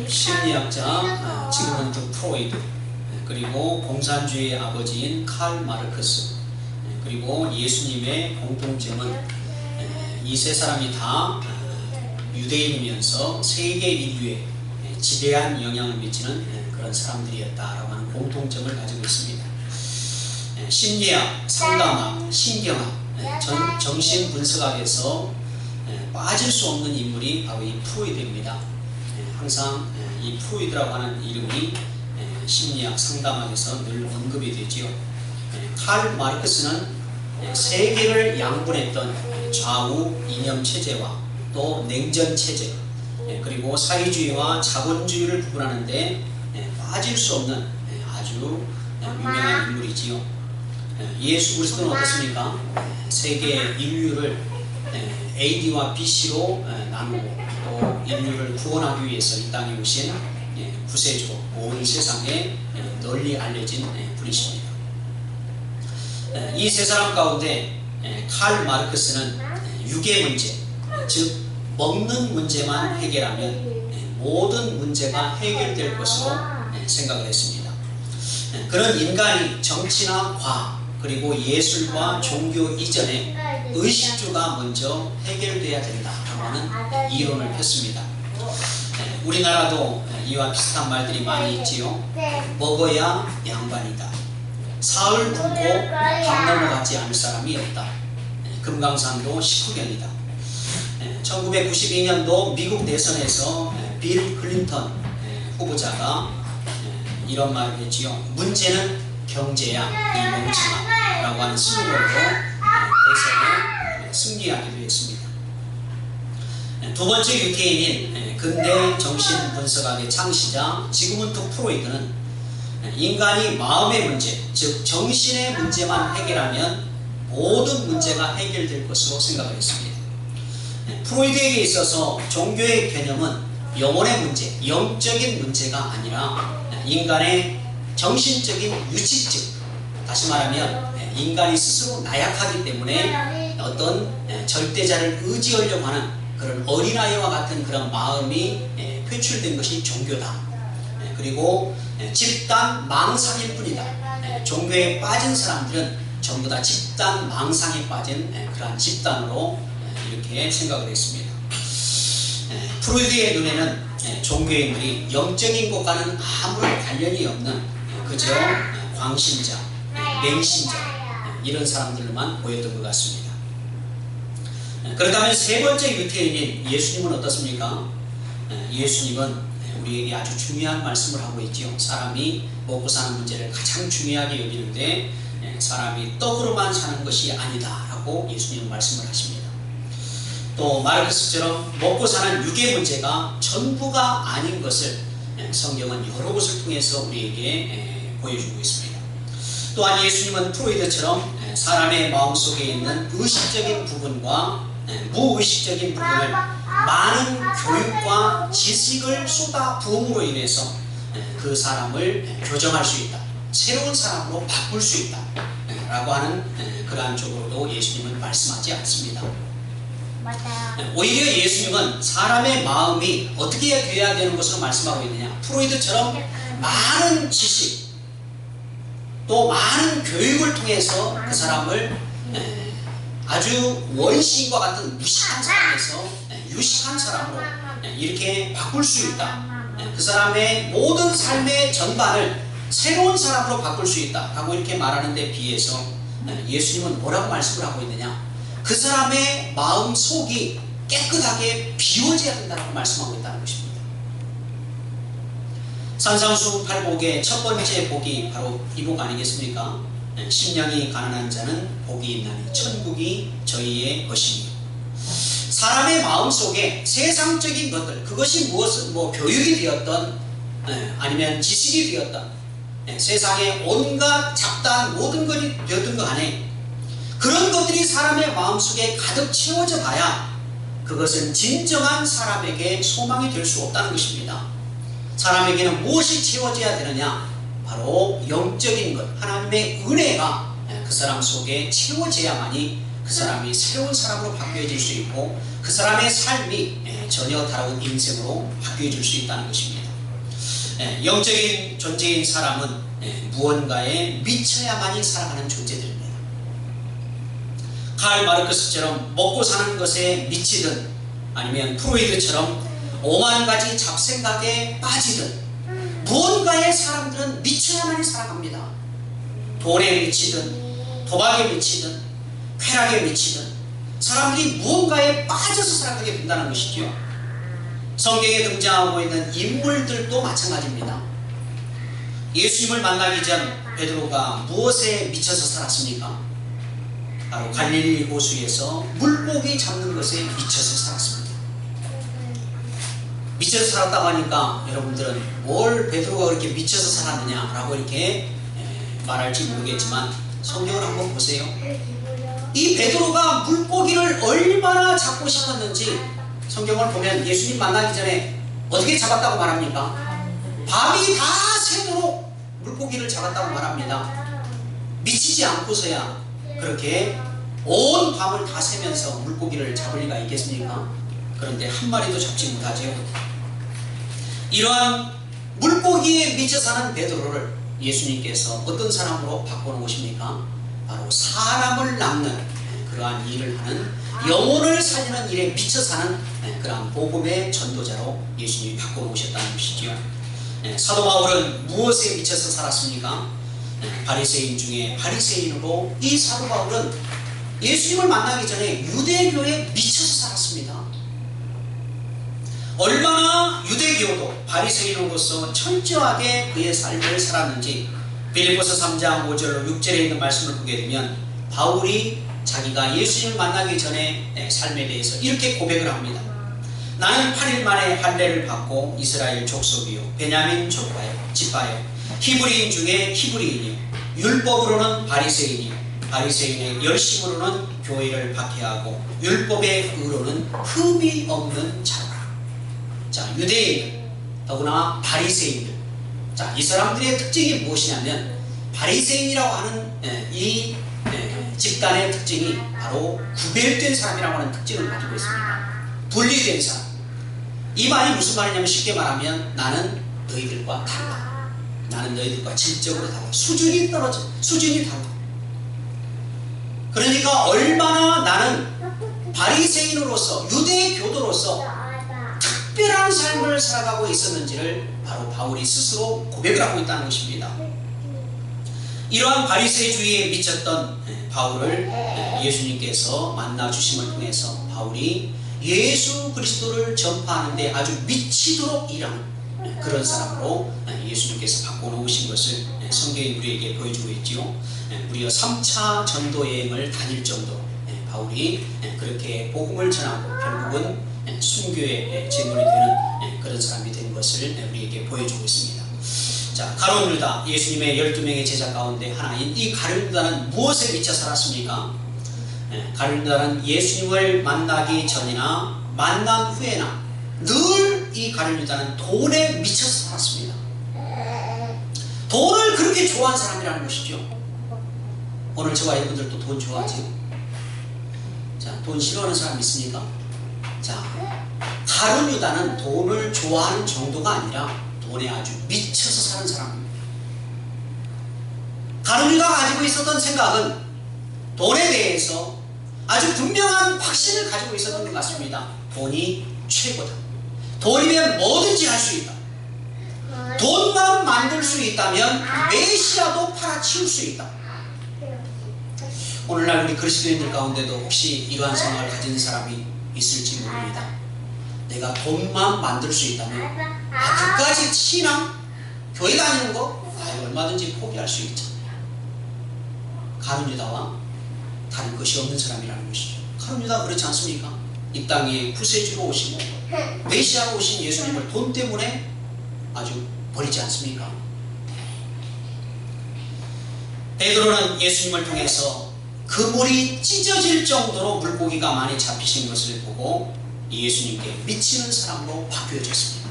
심리학자 지그문드 프로이드, 그리고 공산주의의 아버지인 칼 마르크스, 그리고 예수님의 공통점은 이 세 사람이 다 유대인이면서 세계 인류에 지대한 영향을 미치는 그런 사람들이었다라고 하는 공통점을 가지고 있습니다. 심리학, 상담학, 신경학, 정신분석학에서 빠질 수 없는 인물이 바로 이 프로이드입니다. 항상 이 프로이드라고 하는 이름이 심리학, 상담학에서 늘 언급이 되지요. 칼 마르크스는 세계를 양분했던 좌우 이념 체제와 또 냉전 체제, 그리고 사회주의와 자본주의를 구분하는데 빠질 수 없는 아주 유명한 인물이지요. 예수 그리스도는 어떻습니까? 세계 인류를 AD와 BC로 나누고 또 인류를 구원하기 위해서 이 땅에 오신 구세주, 온 세상에 널리 알려진 분이십니다. 이 세 사람 가운데 칼 마르크스는 육의 문제, 즉 먹는 문제만 해결하면 모든 문제가 해결될 것으로 생각을 했습니다. 그런 인간이 정치나 과학, 그리고 예술과 종교 이전에 의식주가 먼저 해결돼야 된다라고 하는 이론을 폈습니다. 우리나라도 이와 비슷한 말들이 많이 있지요. 먹어야 양반이다. 사흘 굶고 밥 넘어가지 않을 사람이 없다. 금강산도 식후경이다. 1992년도 미국 대선에서 빌 클린턴 후보자가 이런 말을 했지요. 문제는 경제야 이 멍청아 라고 하는 슬로건으로 대선에 승리하기도 했습니다. 두 번째 유태인인 근대 정신분석학의 창시자 지그문드 프로이드는 인간이 마음의 문제, 즉 정신의 문제만 해결하면 모든 문제가 해결될 것으로 생각을 했습니다. 프로이드에게 있어서 종교의 개념은 영혼의 문제, 영적인 문제가 아니라 인간의 정신적인 유지증, 다시 말하면 인간이 스스로 나약하기 때문에 어떤 절대자를 의지하려고 하는 그런 어린아이와 같은 그런 마음이 표출된 것이 종교다. 그리고 집단 망상일 뿐이다. 종교에 빠진 사람들은 전부 다 집단 망상에 빠진 그러한 집단으로 이렇게 생각을 했습니다. 프로이드의 눈에는 종교인들이 영적인 것과는 아무런 관련이 없는 그저 광신자, 맹신자 이런 사람들만 보였던 것 같습니다. 그렇다면 세 번째 유태인인 예수님은 어떻습니까? 예수님은 우리에게 아주 중요한 말씀을 하고 있지요. 사람이 먹고 사는 문제를 가장 중요하게 여기는데 사람이 떡으로만 사는 것이 아니다 라고 예수님은 말씀을 하십니다. 또 마르크스처럼 먹고 사는 육의 문제가 전부가 아닌 것을 성경은 여러 곳을 통해서 우리에게 보여주고 있습니다. 또한 예수님은 프로이드처럼 사람의 마음속에 있는 의식적인 부분과 무의식적인 부분을 많은 교육과 지식을 쏟아 부음으로 인해서 그 사람을 교정할 수 있다, 새로운 사람으로 바꿀 수 있다 라고 하는 그러한 쪽으로도 예수님은 말씀하지 않습니다. 오히려 예수님은 사람의 마음이 어떻게 돼야 되는 것으로 말씀하고 있느냐, 프로이드처럼 많은 지식 또 많은 교육을 통해서 그 사람을 아주 원시인과 같은 무식한 사람에서 유식한 사람으로 이렇게 바꿀 수 있다. 그 사람의 모든 삶의 전반을 새로운 사람으로 바꿀 수 있다 라고 이렇게 말하는 데 비해서 예수님은 뭐라고 말씀을 하고 있느냐, 그 사람의 마음 속이 깨끗하게 비워져야 된다고 말씀하고 있다는 것입니다. 산상수 8복의 첫 번째 복이 바로 이 복 아니겠습니까? 심령이 가난한 자는 복이 있나니 천국이 저희의 것이니. 사람의 마음속에 세상적인 것들, 그것이 무엇은 교육이 되었던 아니면 지식이 되었던 세상의 온갖 잡다한 모든 것이 되었던 것 간에 그런 것들이 사람의 마음속에 가득 채워져 봐야 그것은 진정한 사람에게 소망이 될 수 없다는 것입니다. 사람에게는 무엇이 채워져야 되느냐, 바로 영적인 것, 하나님의 은혜가 그 사람 속에 채워져야만이 그 사람이 새로운 사람으로 바뀌어질 수 있고 그 사람의 삶이 전혀 다른 인생으로 바뀌어질 수 있다는 것입니다. 영적인 존재인 사람은 무언가에 미쳐야만이 살아가는 존재들입니다. 칼 마르크스처럼 먹고 사는 것에 미치든 아니면 프로이드처럼 오만 가지 잡생각에 빠지든 무언가에 사람들은 미쳐야만이 살아갑니다. 돈에 미치든 도박에 미치든 쾌락에 미치든 사람들이 무언가에 빠져서 살아가게 된다는 것이죠. 성경에 등장하고 있는 인물들도 마찬가지입니다. 예수님을 만나기 전 베드로가 무엇에 미쳐서 살았습니까? 바로 갈릴리 호수에서 물고기 잡는 것에 미쳐서 살았습니다. 미쳐서 살았다고 하니까 여러분들은 뭘 베드로가 그렇게 미쳐서 살았느냐라고 이렇게 말할지 모르겠지만 성경을 한번 보세요. 이 베드로가 물고기를 얼마나 잡고 싶었는지 성경을 보면 예수님 만나기 전에 어떻게 잡았다고 말합니까? 밤이 다 새도록 물고기를 잡았다고 말합니다. 미치지 않고서야 그렇게 온 밤을 다 새면서 물고기를 잡을 리가 있겠습니까? 그런데 한 마리도 잡지 못하죠. 이러한 물고기에 미쳐 사는 베드로를 예수님께서 어떤 사람으로 바꿔놓으십니까? 바로 사람을 낚는 그러한 일을 하는 영혼을 살리는 일에 미쳐 사는 그러한 복음의 전도자로 예수님이 바꿔놓으셨다는 것이죠. 사도 바울은 무엇에 미쳐서 살았습니까? 바리새인 중에 바리새인으로 이 사도 바울은 예수님을 만나기 전에 유대교에 미쳐서 살았습니다. 얼마나 유대교도 바리새인으로서 철저하게 그의 삶을 살았는지 빌립보서 3장 5절로 6절에 있는 말씀을 보게 되면 바울이 자기가 예수님을 만나기 전에 삶에 대해서 이렇게 고백을 합니다. 나는 8일 만에 할례를 받고 이스라엘 족속이요 베냐민 지파요 히브리인 중에 히브리인이요 율법으로는 바리새인이요 바리새인의 열심으로는 교회를 박해하고 율법의 의로는 흠이 없는 자라. 자, 유대인 더구나 바리새인들. 자, 이 사람들의 특징이 무엇이냐면 바리새인이라고 하는 이 집단의 특징이 바로 구별된 사람이라고 하는 특징을 가지고 있습니다. 분리된 사람. 이 말이 무슨 말이냐면 쉽게 말하면 나는 너희들과 달라. 나는 너희들과 질적으로 달라. 수준이 떨어져. 수준이 달라. 그러니까 얼마나 나는 바리새인으로서 유대교도로서 특별한 삶을 살아가고 있었는지를 바로 바울이 스스로 고백을 하고 있다는 것입니다. 이러한 바리새주의에 미쳤던 바울을 예수님께서 만나주심을 통해서 바울이 예수 그리스도를 전파하는데 아주 미치도록 일하는 그런 사람으로 예수님께서 바꿔놓으신 것을 성경이 우리에게 보여주고 있지요. 무려 3차 전도 여행을 다닐 정도로 바울이 그렇게 복음을 전하고 결국은 순교의 제물이 되는 그런 사람이 된 것을 우리에게 보여주고 있습니다. 자, 가룟 유다, 예수님의 12명의 제자 가운데 하나인 이 가룟 유다는 무엇에 미쳐 살았습니까? 가룟 유다는 예수님을 만나기 전이나 만난 후에나 늘 이 가룟 유다는 돈에 미쳐서 살았습니다. 돈을 그렇게 좋아하는 사람이라는 것이죠. 오늘 저와 여러분들도 돈 좋아하죠? 자, 돈 싫어하는 사람 있습니까? 자, 가룟 유다는 돈을 좋아하는 정도가 아니라 돈에 아주 미쳐서 사는 사람입니다. 가룟 유다가 가지고 있었던 생각은 돈에 대해서 아주 분명한 확신을 가지고 있었던 것 같습니다. 돈이 최고다. 돈이면 뭐든지 할 수 있다. 돈만 만들 수 있다면 메시아도 팔아치울 수 있다. 오늘날 우리 그리스도인들 가운데도 혹시 이러한 생각을 가진 사람이 있을지 모릅니다. 내가 돈만 만들 수 있다면 그까지 신앙, 교회 다니는 거 얼마든지 포기할 수 있잖아요. 가룟 유다와 다른 것이 없는 사람이라는 것이죠. 가룟 유다가 그렇지 않습니까? 이 땅에 구세주로 오시고 메시아로 오신 예수님을 돈 때문에 아주 버리지 않습니까? 베드로는 예수님을 통해서 그물이 찢어질 정도로 물고기가 많이 잡히신 것을 보고 예수님께 미치는 사람으로 바뀌어졌습니다.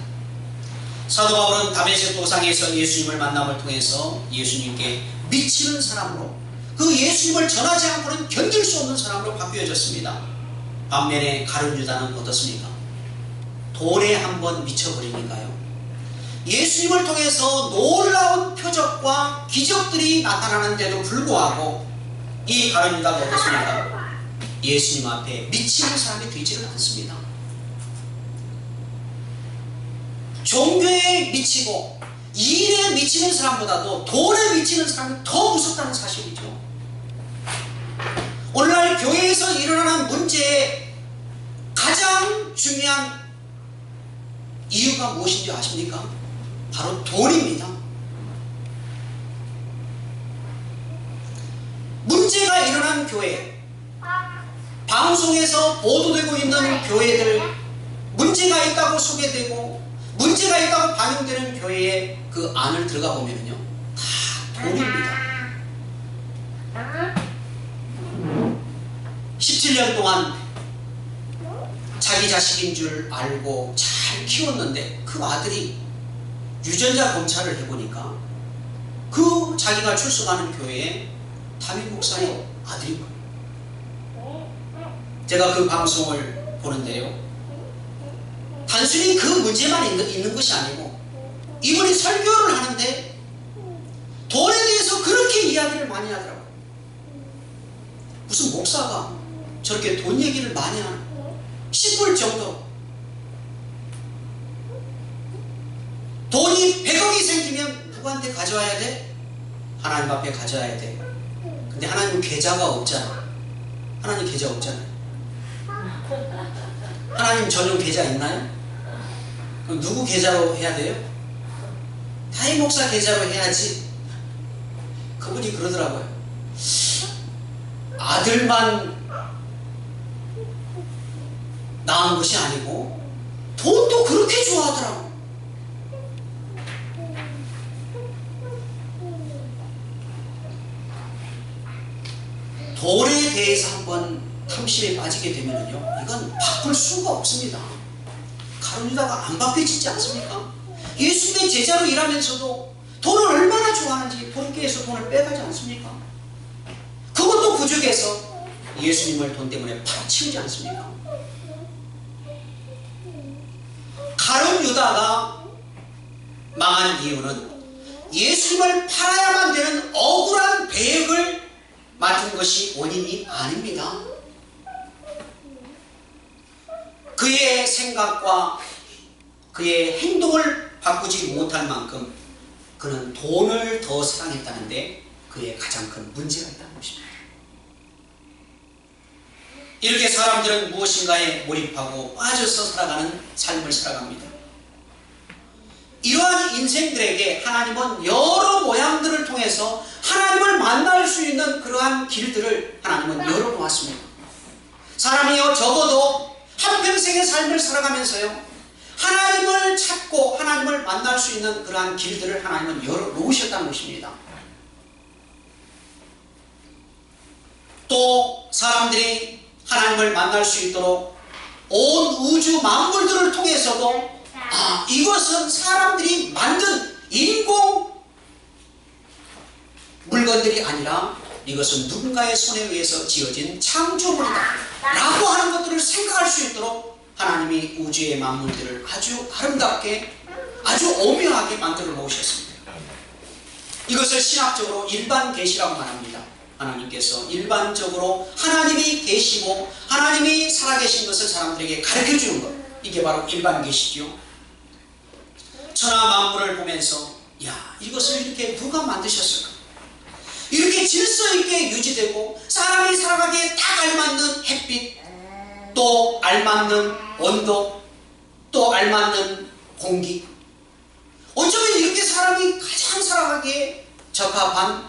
사도 바울은 다메섹 도상에서 예수님을 만남을 통해서 예수님께 미치는 사람으로, 그 예수님을 전하지 않고는 견딜 수 없는 사람으로 바뀌어졌습니다. 반면에 가룟 유다는 어떻습니까? 돈에 한번 미쳐버리니까요, 예수님을 통해서 놀라운 표적과 기적들이 나타나는데도 불구하고 이 가룟 유다가 어떻습니까? 예수님 앞에 미치는 사람이 되지를 않습니다. 종교에 미치고 일에 미치는 사람보다도 돈에 미치는 사람이 더 무섭다는 사실이죠. 오늘날 교회에서 일어나는 문제의 가장 중요한 이유가 무엇인지 아십니까? 바로 돈입니다. 문제가 일어난 교회, 방송에서 보도되고 있는 교회들, 문제가 있다고 소개되고 문제가 있다고 반영되는 교회에 그 안을 들어가 보면요, 다 돈입니다. 17년 동안 자기 자식인 줄 알고 잘 키웠는데 그 아들이 유전자 검사를 해보니까 그 자기가 출석하는 교회에 담임 목사의 아들인 거예요. 제가 그 방송을 보는데요, 단순히 그 문제만 있는 것이 아니고 이분이 설교를 하는데 돈에 대해서 그렇게 이야기를 많이 하더라고요. 무슨 목사가 저렇게 돈 얘기를 많이 하나 싶을 정도로. 돈이 100억이 생기면 누구한테 가져와야 돼? 하나님 앞에 가져와야 돼. 근데 하나님은 계좌가 없잖아. 하나님 계좌 없잖아요. 하나님 전용 계좌 있나요? 그럼 누구 계좌로 해야 돼요? 담임 목사 계좌로 해야지. 그분이 그러더라고요. 아들만 낳은 것이 아니고 돈도 그렇게 좋아하더라고. 돈에 대해서 한번 탐심에 빠지게 되면요, 이건 바꿀 수가 없습니다. 가룟 유다가 안 바뀌지 않습니까? 예수님의 제자로 일하면서도 돈을 얼마나 좋아하는지 돈께에서 돈을 빼가지 않습니까? 그것도 부족해서 예수님을 돈 때문에 팔아치우지 않습니까? 가룟 유다가 망한 이유는 예수님을 팔아야만 되는 억울한 배역을 맡은 것이 원인이 아닙니다. 그의 생각과 그의 행동을 바꾸지 못할 만큼 그는 돈을 더 사랑했다는데 그의 가장 큰 문제가 있다는 것입니다. 이렇게 사람들은 무엇인가에 몰입하고 빠져서 살아가는 삶을 살아갑니다. 이러한 인생들에게 하나님은 여러 모양들을 통해서 하나님을 만날 수 있는 그러한 길들을 하나님은 열어놓았습니다. 사람이요, 적어도 한평생의 삶을 살아가면서요, 하나님을 찾고 하나님을 만날 수 있는 그러한 길들을 하나님은 열어놓으셨다는 것입니다. 또 사람들이 하나님을 만날 수 있도록 온 우주 만물들을 통해서도 이것은 사람들이 만든 인공 물건들이 아니라 이것은 누군가의 손에 의해서 지어진 창조물이다 라고 하는 것들을 생각할 수 있도록 하나님이 우주의 만물들을 아주 아름답게, 아주 오묘하게 만들어 놓으셨습니다. 이것을 신학적으로 일반 계시라고 말합니다. 하나님께서 일반적으로 하나님이 계시고 하나님이 살아계신 것을 사람들에게 가르쳐 주는 것, 이게 바로 일반 계시죠. 천하 만물을 보면서 이것을 이렇게 누가 만드셨을까? 이렇게 질서 있게 유지되고 사람이 살아가기에 딱 알맞는 햇빛, 또 알맞는 온도, 또 알맞는 공기, 어쩌면 이렇게 사람이 가장 살아가기에 적합한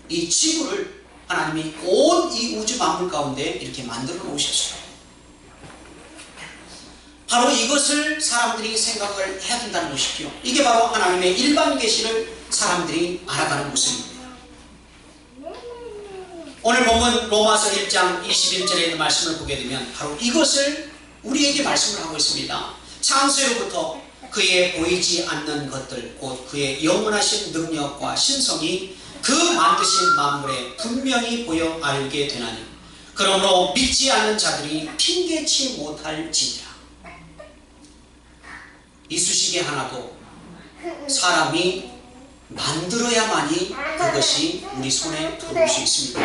이 지구를 하나님이 온 이 우주 만물 가운데 이렇게 만들어 놓으셨어요. 바로 이것을 사람들이 생각을 해야 된다는 것이죠. 이게 바로 하나님의 일반 계시를 사람들이 알아가는 모습입니다. 오늘 본문 로마서 1장 21절에 있는 말씀을 보게 되면 바로 이것을 우리에게 말씀을 하고 있습니다. 창세로부터 그의 보이지 않는 것들, 곧 그의 영원하신 능력과 신성이 그 만드신 만물에 분명히 보여 알게 되나니 그러므로 믿지 않는 자들이 핑계치 못할지니라. 이쑤시개 하나도 사람이 만들어야만이 그것이 우리 손에 들어올 수 있습니다.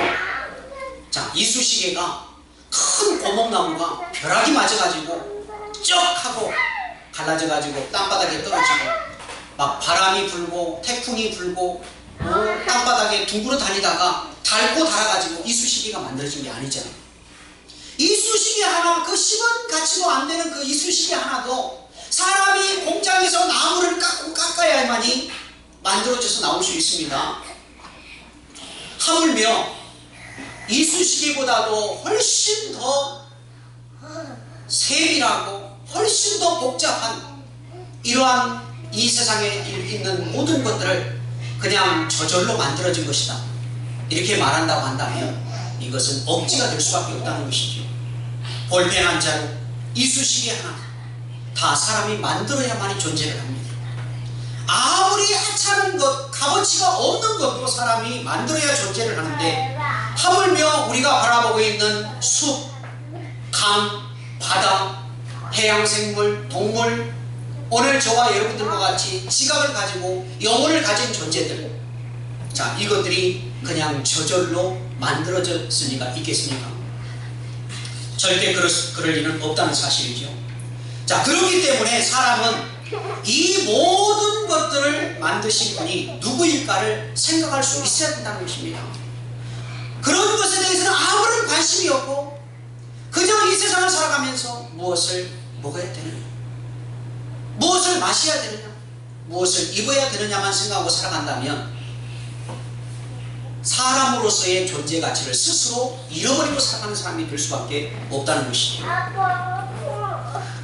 자, 이쑤시개가 큰 고목나무가 벼락이 맞아가지고 쩍 하고 갈라져가지고 땅바닥에 떨어지고 막 바람이 불고 태풍이 불고 땅바닥에 둥그러 다니다가 닳고 닳아가지고 이쑤시개가 만들어진 게 아니잖아요. 이쑤시개 하나, 그 10원 가치도 안 되는 그 이쑤시개 하나도 사람이 공장에서 나무를 깎아야만이 만들어져서 나올 수 있습니다. 하물며 이쑤시개보다도 훨씬 더 세밀하고 훨씬 더 복잡한 이러한 이 세상에 있는 모든 것들을 그냥 저절로 만들어진 것이다, 이렇게 말한다고 한다면 이것은 억지가 될 수밖에 없다는 것이죠. 볼펜 한 자루, 이쑤시개 하나, 다 사람이 만들어야만이 존재를 합니다. 아무리 하찮은 것, 값어치가 없는 것도 사람이 만들어야 존재를 하는데, 하물며 우리가 바라보고 있는 숲, 강, 바다, 해양생물, 동물, 오늘 저와 여러분들과 같이 지각을 가지고 영혼을 가진 존재들, 자, 이것들이 그냥 저절로 만들어졌을 리가 있겠습니까? 절대 그럴 리는 없다는 사실이죠. 자, 그렇기 때문에 사람은 이 모든 것들을 만드신 분이 누구일까를 생각할 수 있어야 된다는 것입니다. 그런 것에 대해서는 아무런 관심이 없고 그저 이 세상을 살아가면서 무엇을 먹어야 되느냐, 무엇을 마셔야 되느냐, 무엇을 입어야 되느냐만 생각하고 살아간다면 사람으로서의 존재 가치를 스스로 잃어버리고 살아가는 사람이 될 수밖에 없다는 것이죠.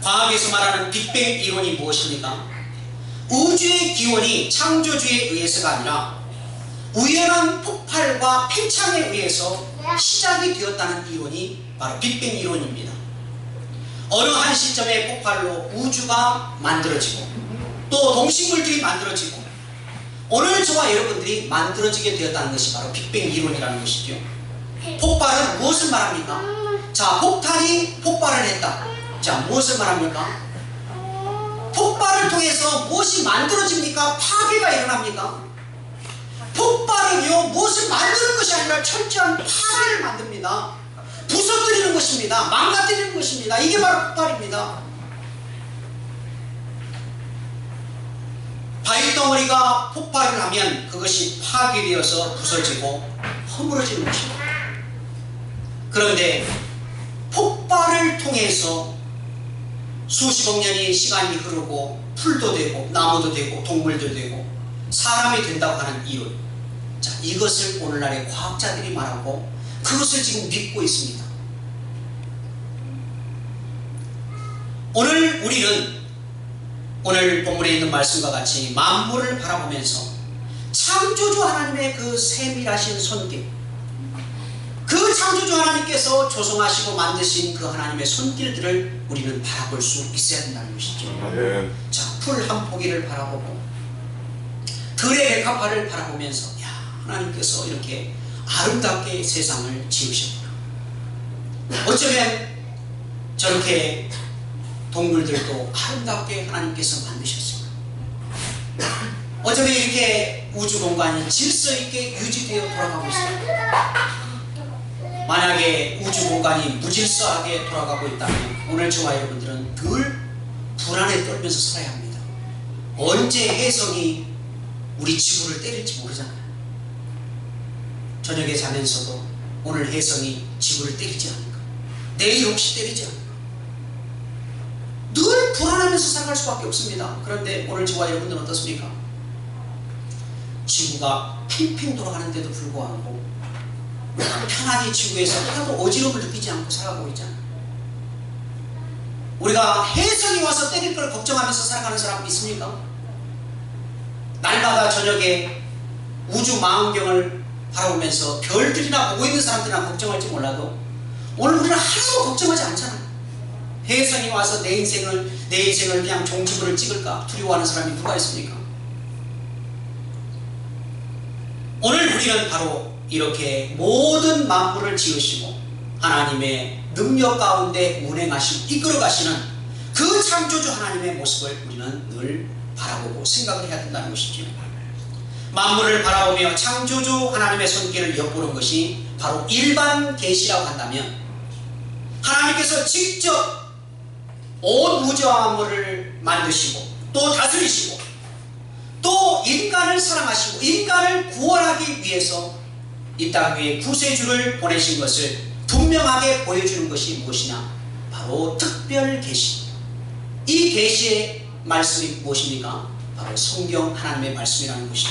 과학에서 말하는 빅뱅 이론이 무엇입니까? 우주의 기원이 창조주에 의해서가 아니라 우연한 폭발과 팽창에 의해서 시작이 되었다는 이론이 바로 빅뱅 이론입니다. 어느 한 시점의 폭발로 우주가 만들어지고 또 동식물들이 만들어지고 오늘 저와 여러분들이 만들어지게 되었다는 것이 바로 빅뱅 이론이라는 것이죠. 폭발은 무엇을 말합니까? 자, 폭탄이 폭발을 했다. 자, 무엇을 말합니까? 폭발을 통해서 무엇이 만들어집니까? 파괴가 일어납니까? 폭발은요, 무엇을 만드는 것이 아니라 철저한 파괴를 만듭니다. 부서뜨리는 것입니다. 망가뜨리는 것입니다. 이게 바로 폭발입니다. 바위덩어리가 폭발을 하면 그것이 파괴되어서 부서지고 허물어지는 것입니다. 그런데 폭발을 통해서 수십억 년의 시간이 흐르고 풀도 되고 나무도 되고 동물도 되고 사람이 된다고 하는 이론, 자, 이것을 오늘날의 과학자들이 말하고 그것을 지금 믿고 있습니다. 오늘 우리는 오늘 본문에 있는 말씀과 같이 만물을 바라보면서 창조주 하나님의 그 세밀하신 손길, 그 창조주 하나님께서 조성하시고 만드신 그 하나님의 손길들을 우리는 바라볼 수 있어야 된다는 것이죠. 자, 풀 한 포기를 바라보고 들의 백합화를 바라보면서, 야, 하나님께서 이렇게 아름답게 세상을 지으셨구나. 어쩌면 저렇게 동물들도 아름답게 하나님께서 만드셨습니다. 어쩌면 이렇게 우주 공간이 질서 있게 유지되어 돌아가고 있습니다. 만약에 우주 공간이 무질서하게 돌아가고 있다면 오늘 저와 여러분들은 늘 불안에 떨면서 살아야 합니다. 언제 혜성이 우리 지구를 때릴지 모르잖아요. 저녁에 자면서도 오늘 혜성이 지구를 때리지 않을까, 내일 혹시 때리지 않을까, 늘 불안하면서 살아갈 수밖에 없습니다. 그런데 오늘 저와 여러분들은 어떻습니까? 지구가 팽팽 돌아가는데도 불구하고 편안히 지구에서 하나도 어지러움을 느끼지 않고 살아가고 있잖아요. 우리가 혜성이 와서 때릴 걸 걱정하면서 살아가는 사람 있습니까? 날마다 저녁에 우주 망원경을 바라보면서 별들이나 보고 있는 사람들이나 걱정할지 몰라도 오늘 우리는 하나도 걱정하지 않잖아요. 혜성이 와서 내 인생을 그냥 종지부를 찍을까 두려워하는 사람이 누가 있습니까? 오늘 우리는 바로 이렇게 모든 만물을 지으시고 하나님의 능력 가운데 운행하시고 이끌어 가시는 그 창조주 하나님의 모습을 우리는 늘 바라보고 생각을 해야 된다는 것이죠. 만물을 바라보며 창조주 하나님의 손길을 엿보는 것이 바로 일반 계시라고 한다면, 하나님께서 직접 온 우주와 만물을 만드시고 또 다스리시고 또 인간을 사랑하시고 인간을 구원하기 위해서 이 땅 위에 구세주를 보내신 것을 분명하게 보여주는 것이 무엇이냐? 바로 특별 계시. 이 계시의 말씀이 무엇입니까? 바로 성경 하나님의 말씀이라는 것이죠.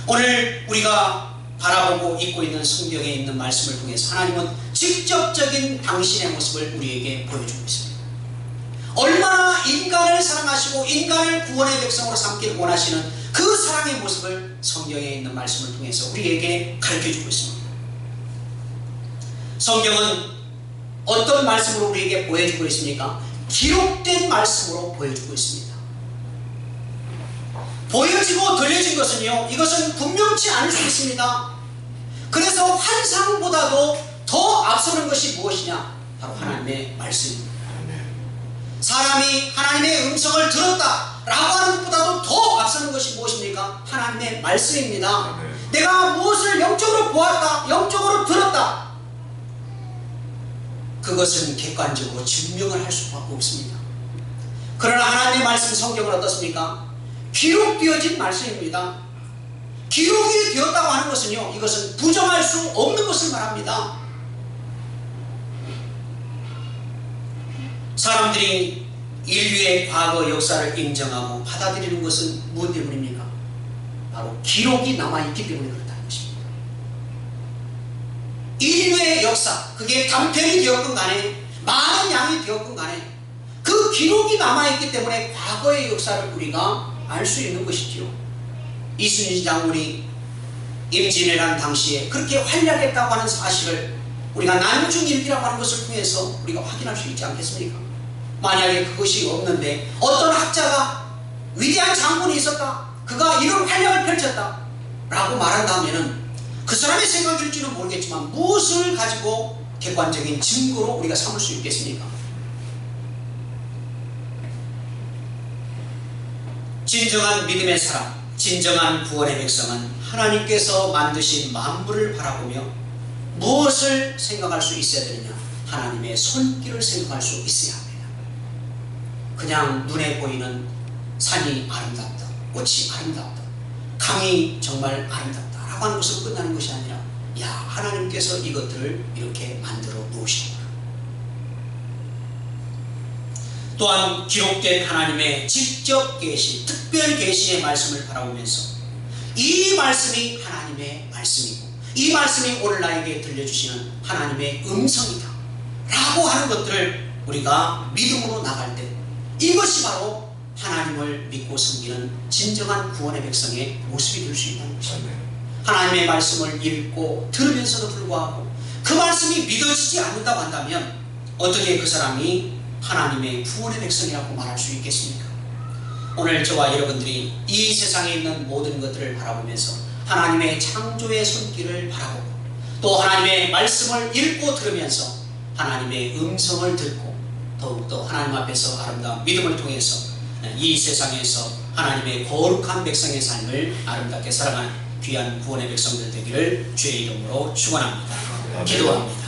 오늘 우리가 바라보고 읽고 있는 성경에 있는 말씀을 통해서 하나님은 직접적인 당신의 모습을 우리에게 보여주고 있습니다. 얼마나 인간을 사랑하시고 인간을 구원의 백성으로 삼기를 원하시는 그 사랑의 모습을 성경에 있는 말씀을 통해서 우리에게 가르쳐주고 있습니다. 성경은 어떤 말씀으로 우리에게 보여주고 있습니까? 기록된 말씀으로 보여주고 있습니다. 보여지고 들려진 것은요, 이것은 분명치 않을 수 있습니다. 그래서 환상보다도 더 앞서는 것이 무엇이냐? 바로 하나님의 말씀입니다. 사람이 하나님의 음성을 들었다 라고 하는 것보다도 더 앞서는 것이 무엇입니까? 하나님의 말씀입니다. 내가 무엇을 영적으로 보았다, 영적으로 들었다, 그것은 객관적으로 증명을 할 수밖에 없습니다. 그러나 하나님의 말씀 성경은 어떻습니까? 기록되어진 말씀입니다. 기록이 되었다고 하는 것은요, 이것은 부정할 수 없는 것을 말합니다. 사람들이 인류의 과거 역사를 인정하고 받아들이는 것은 무엇 때문입니까? 바로 기록이 남아있기 때문에 그렇다는 것입니다. 인류의 역사, 그게 단편이 되었건 간에 많은 양이 되었건 간에 그 기록이 남아있기 때문에 과거의 역사를 우리가 알 수 있는 것이지요. 이순신 장군이 임진왜란 당시에 그렇게 활약했다고 하는 사실을 우리가 난중일기라고 하는 것을 통해서 우리가 확인할 수 있지 않겠습니까? 만약에 그것이 없는데 어떤 학자가 위대한 장군이 있었다, 그가 이런 활약을 펼쳤다 라고 말한다면 그 사람의 생각일지는 모르겠지만 무엇을 가지고 객관적인 증거로 우리가 삼을 수 있겠습니까? 진정한 믿음의 사람, 진정한 구원의 백성은 하나님께서 만드신 만물을 바라보며 무엇을 생각할 수 있어야 되느냐? 하나님의 손길을 생각할 수 있어야 합니다. 그냥 눈에 보이는 산이 아름답다, 꽃이 아름답다, 강이 정말 아름답다 라고 하는 것으로 끝나는 것이 아니라, 야, 하나님께서 이것들을 이렇게 만들어 놓으시구나. 또한 기록된 하나님의 직접 계시, 특별 계시의 말씀을 바라보면서 이 말씀이 하나님의 말씀이고 이 말씀이 오늘 나에게 들려주시는 하나님의 음성이다 라고 하는 것들을 우리가 믿음으로 나갈 때, 이것이 바로 하나님을 믿고 섬기는 진정한 구원의 백성의 모습이 될 수 있다는 것입니다. 하나님의 말씀을 읽고 들으면서도 불구하고 그 말씀이 믿어지지 않는다고 한다면 어떻게 그 사람이 하나님의 구원의 백성이라고 말할 수 있겠습니까? 오늘 저와 여러분들이 이 세상에 있는 모든 것들을 바라보면서 하나님의 창조의 손길을 바라보고 또 하나님의 말씀을 읽고 들으면서 하나님의 음성을 듣고 더욱더 하나님 앞에서 아름다운 믿음을 통해서 이 세상에서 하나님의 거룩한 백성의 삶을 아름답게 살아가는 귀한 구원의 백성들 되기를 주의 이름으로 축원합니다. 기도합니다.